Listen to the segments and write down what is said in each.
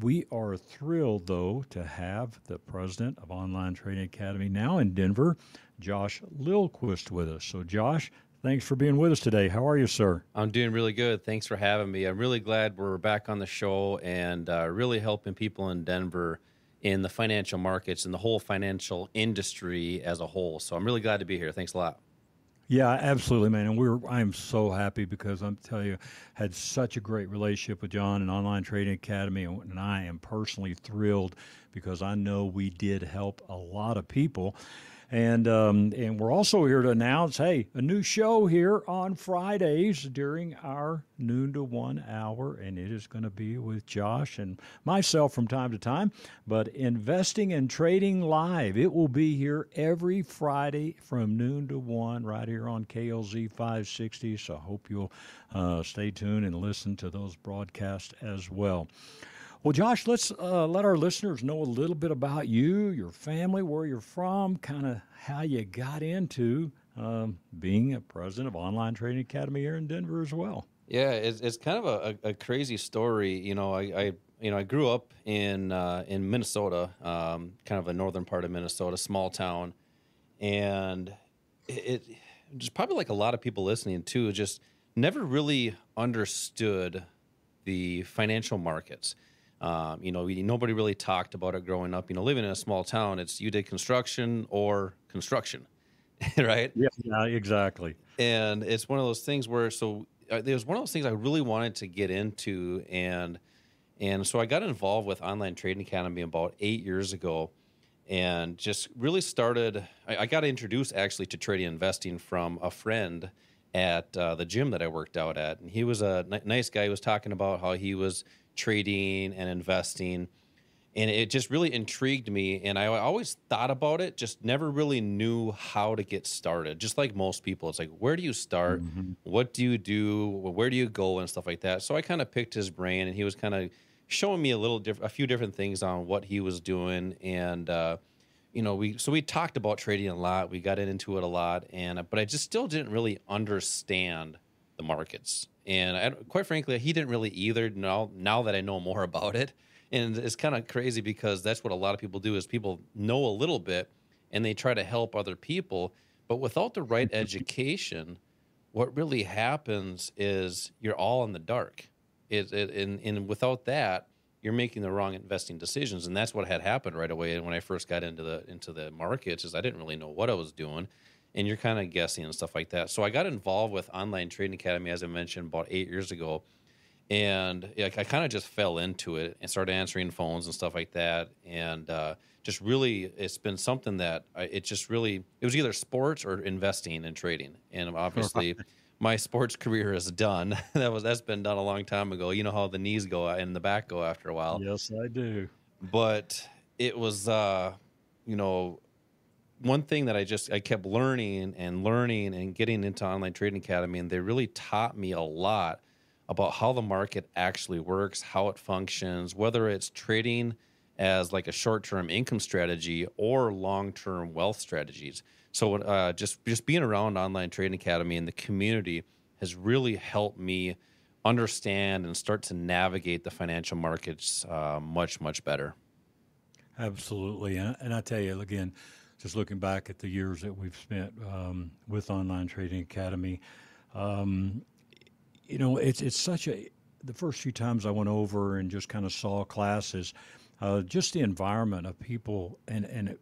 We are thrilled, though, to have the president of Online Trading Academy now in Denver, Josh Lilquist, with us. So, Josh, thanks for being with us today. How are you, sir? I'm doing really good. Thanks for having me. I'm really glad we're back on the show and really helping people in Denver in the financial markets and the whole financial industry as a whole. So I'm really glad to be here. Thanks a lot. Yeah, absolutely, man. And I'm so happy because I'm telling you, had such a great relationship with John and Online Trading Academy, and I am personally thrilled because I know we did help a lot of people. And we're also here to announce, hey, a new show here on Fridays during our noon to 1 hour, and it is going to be with Josh and myself from time to time. But Investing and Trading Live, it will be here every Friday from noon to 1 right here on KLZ 560. So I hope you'll stay tuned and listen to those broadcasts as well. Well, Josh, let's let our listeners know a little bit about you, your family, where you're from, kind of how you got into being a president of Online Trading Academy here in Denver as well. Yeah, it's kind of a crazy story. I grew up in Minnesota, kind of a northern part of Minnesota, small town, and it just probably like a lot of people listening too, just never really understood the financial markets. Nobody really talked about it growing up. Living in a small town, it's you did construction or construction, right? Yeah, exactly. And it's one of those things where it was one of those things I really wanted to get into, and so I got involved with Online Trading Academy about 8 years ago, and just really started. I got introduced actually to trading and investing from a friend at the gym that I worked out at, and he was a nice guy. He was talking about how he was trading and investing, and it just really intrigued me, and I always thought about it, just never really knew how to get started. Just like most people, it's like, where do you start? Mm-hmm. What do you do? Where do you go and stuff like that? So I kind of picked his brain, and he was kind of showing me a few different things on what he was doing, and we talked about trading a lot. We got into it a lot, but I just still didn't really understand the markets. And quite frankly, he didn't really either. Now that I know more about it, and it's kind of crazy because that's what a lot of people do is people know a little bit and they try to help other people, but without the right education, what really happens is you're all in the dark. And without that, you're making the wrong investing decisions, and that's what had happened right away. And when I first got into the markets, is I didn't really know what I was doing. And you're kind of guessing and stuff like that. So I got involved with Online Trading Academy, as I mentioned, about 8 years ago. And I kind of just fell into it and started answering phones and stuff like that. And just really, it's been something that it was either sports or investing and trading. And obviously, my sports career is done. That's been done a long time ago. You know how the knees go and the back go after a while. Yes, I do. But it was, one thing that I kept learning and getting into Online Trading Academy, and they really taught me a lot about how the market actually works, how it functions, whether it's trading as like a short-term income strategy or long-term wealth strategies. So just being around Online Trading Academy and the community has really helped me understand and start to navigate the financial markets much, much better. Absolutely. And I tell you, again, just looking back at the years that we've spent with Online Trading Academy, it's such the first few times I went over and just kind of saw classes, just the environment of people, and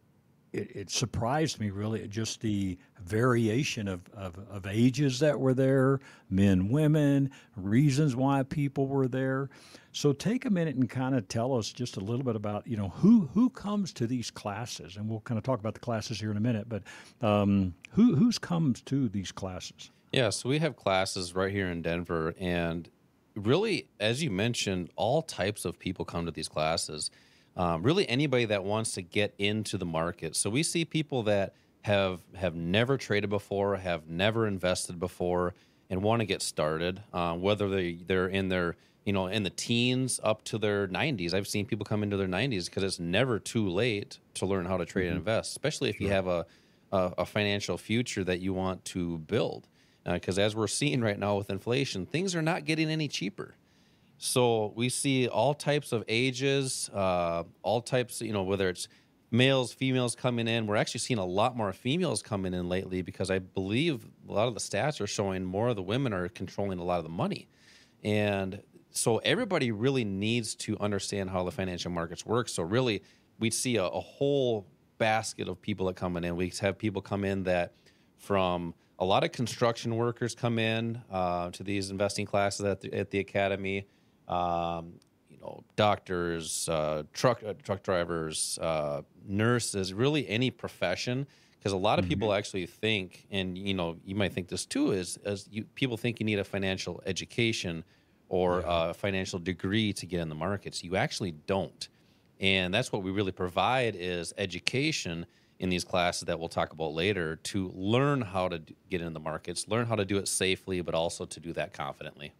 it surprised me really, just the variation of ages that were there, men, women, reasons why people were there. So take a minute and kind of tell us just a little bit about, who comes to these classes, and we'll kind of talk about the classes here in a minute, but who comes to these classes? Yeah, so we have classes right here in Denver, and really, as you mentioned, all types of people come to these classes. Really anybody that wants to get into the market. So we see people that have never traded before, have never invested before, and want to get started, whether they're in their in the teens up to their 90s. I've seen people come into their 90s because it's never too late to learn how to trade and invest, especially if you have a financial future that you want to build. Because as we're seeing right now with inflation, things are not getting any cheaper. So we see all types of ages, all types, whether it's males, females coming in. We're actually seeing a lot more females coming in lately because I believe a lot of the stats are showing more of the women are controlling a lot of the money. And so everybody really needs to understand how the financial markets work. So really, we see a whole basket of people that come in. We have people come in that from a lot of construction workers come in to these investing classes at the academy. Doctors, truck drivers, nurses, really any profession. Because a lot of people actually think, and you might think this too, people think you need a financial education or a financial degree to get in the markets. You actually don't. And that's what we really provide is education in these classes that we'll talk about later to learn how to get in the markets, learn how to do it safely, but also to do that confidently.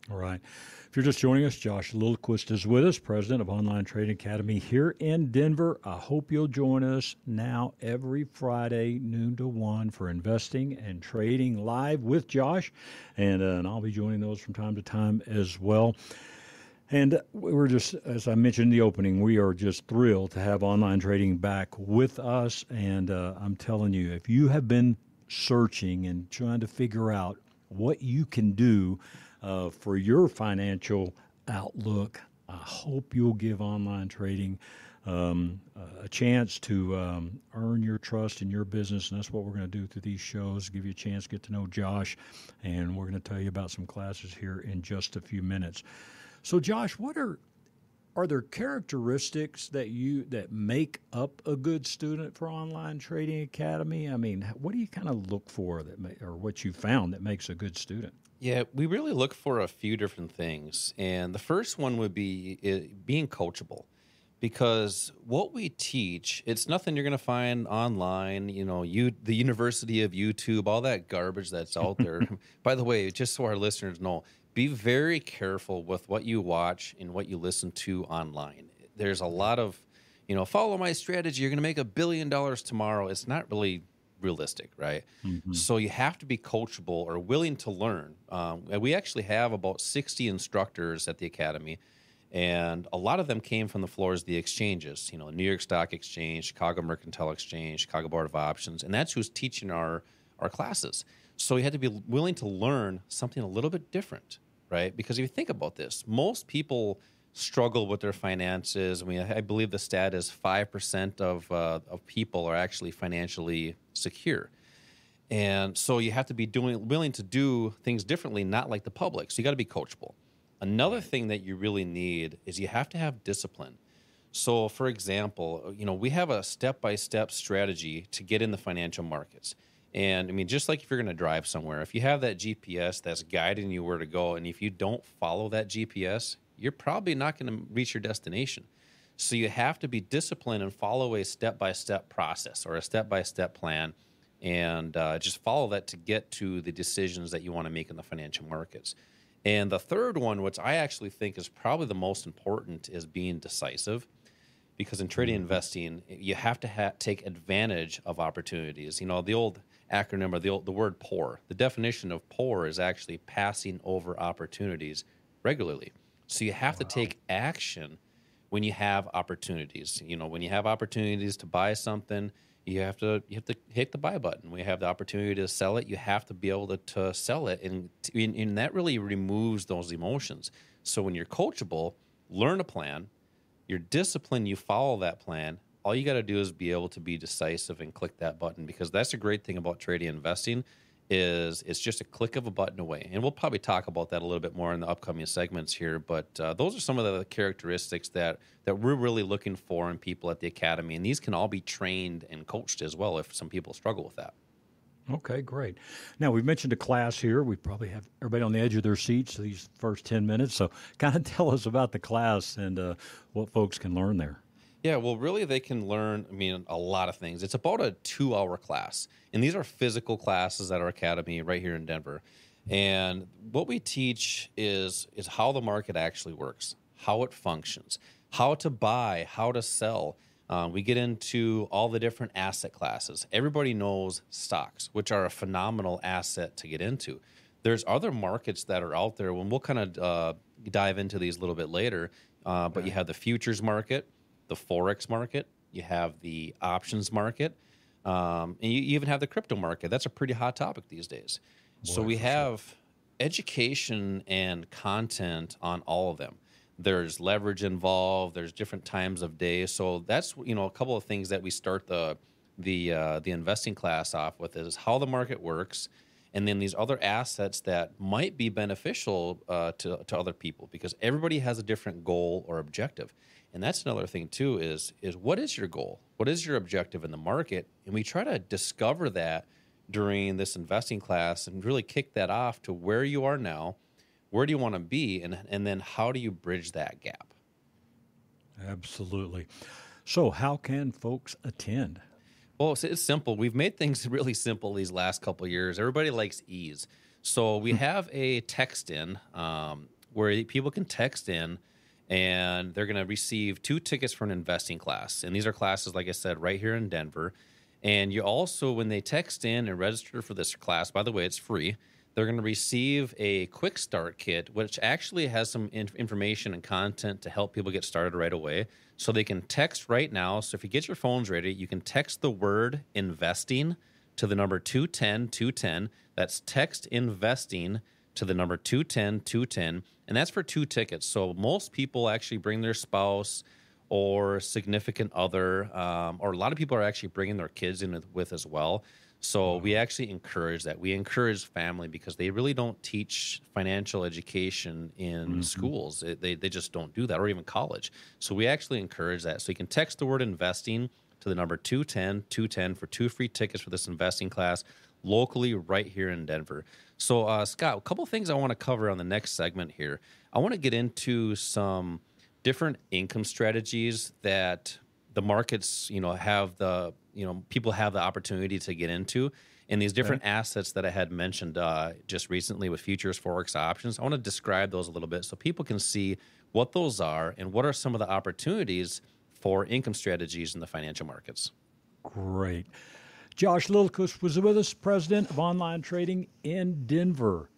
All right. If you're just joining us, Josh Lilquist is with us, president of Online Trading Academy here in Denver. I hope you'll join us now every Friday, noon to 1, for investing and trading live with Josh. And I'll be joining those from time to time as well. And we're just, as I mentioned in the opening, we are just thrilled to have online trading back with us. And I'm telling you, if you have been searching and trying to figure out what you can do for your financial outlook, I hope you'll give online trading a chance to earn your trust in your business. And that's what we're going to do through these shows, give you a chance to get to know Josh. And we're going to tell you about some classes here in just a few minutes. So, Josh, what are there characteristics that make up a good student for Online Trading Academy? I mean, what do you kind of look for or what you found that makes a good student? Yeah, we really look for a few different things. And the first one would be being coachable. Because what we teach, it's nothing you're going to find online, the University of YouTube, all that garbage that's out there. By the way, just so our listeners know, be very careful with what you watch and what you listen to online. There's a lot of, follow my strategy. You're going to make $1 billion tomorrow. It's not really realistic, right? Mm-hmm. So you have to be coachable or willing to learn. We actually have about 60 instructors at the academy, and a lot of them came from the floors of the exchanges, New York Stock Exchange, Chicago Mercantile Exchange, Chicago Board of Options, and that's who's teaching our classes. So you had to be willing to learn something a little bit different, right? Because if you think about this, most people struggle with their finances. I mean, I believe the stat is 5% of people are actually financially secure. And so you have to be willing to do things differently, not like the public. So you got to be coachable. Another thing that you really need is you have to have discipline. So, for example, we have a step-by-step strategy to get in the financial markets. And I mean, just like if you're going to drive somewhere, if you have that GPS that's guiding you where to go, and if you don't follow that GPS, you're probably not going to reach your destination. So you have to be disciplined and follow a step-by-step process or a step-by-step plan, and just follow that to get to the decisions that you want to make in the financial markets. And the third one, which I actually think is probably the most important, is being decisive. Because in trading and investing, you have to take advantage of opportunities. The old acronym or the word POUR. The definition of POUR is actually passing over opportunities regularly. So you have to take action when you have opportunities. When you have opportunities to buy something, you have to hit the buy button. When you have the opportunity to sell it, you have to be able to sell it, and that really removes those emotions. So when you're coachable, learn a plan. You're disciplined, you follow that plan. All you got to do is be able to be decisive and click that button, because that's the great thing about trading and investing is it's just a click of a button away. And we'll probably talk about that a little bit more in the upcoming segments here. But those are some of the characteristics that we're really looking for in people at the academy. And these can all be trained and coached as well if some people struggle with that. Okay, great. Now, we've mentioned a class here. We probably have everybody on the edge of their seats these first 10 minutes. So kind of tell us about the class and what folks can learn there. Yeah, well, really, they can learn, a lot of things. It's about a 2-hour class. And these are physical classes at our academy right here in Denver. And what we teach is how the market actually works, how it functions, how to buy, how to sell. We get into all the different asset classes. Everybody knows stocks, which are a phenomenal asset to get into. There's other markets that are out there, when we'll kind of dive into these a little bit later. But you have the futures market, the Forex market, you have the options market, and you even have the crypto market. That's a pretty hot topic these days. So we have education and content on all of them. There's leverage involved. There's different times of day. So that's, a couple of things that we start the investing class off with is how the market works, and then these other assets that might be beneficial to other people, because everybody has a different goal or objective. And that's another thing too is what is your goal? What is your objective in the market? And we try to discover that during this investing class and really kick that off to where you are now, where do you want to be, and then how do you bridge that gap? Absolutely. So how can folks attend? Well, it's simple. We've made things really simple these last couple of years. Everybody likes ease. So we have a text in where people can text in, and they're going to receive 2 tickets for an investing class. And these are classes, like I said, right here in Denver. And you also, when they text in and register for this class, by the way, it's free, they're going to receive a quick start kit, which actually has some information and content to help people get started right away. So they can text right now. So if you get your phones ready, you can text the word investing to the number 210-210. That's text investing to the number 210-210. And that's for 2 tickets. So most people actually bring their spouse or significant other, or a lot of people are actually bringing their kids in with as well. So we actually encourage that. We encourage family because they really don't teach financial education in schools. They just don't do that, or even college. So we actually encourage that. So you can text the word investing to the number 210-210 for 2 free tickets for this investing class locally right here in Denver. So Scott, a couple things I want to cover on the next segment here. I want to get into some different income strategies that the markets, have the, people have the opportunity to get into, and these different assets that I had mentioned just recently with futures, forex, options. I want to describe those a little bit so people can see what those are and what are some of the opportunities for income strategies in the financial markets. Great. Josh Lilliquist was with us, president of online trading in Denver.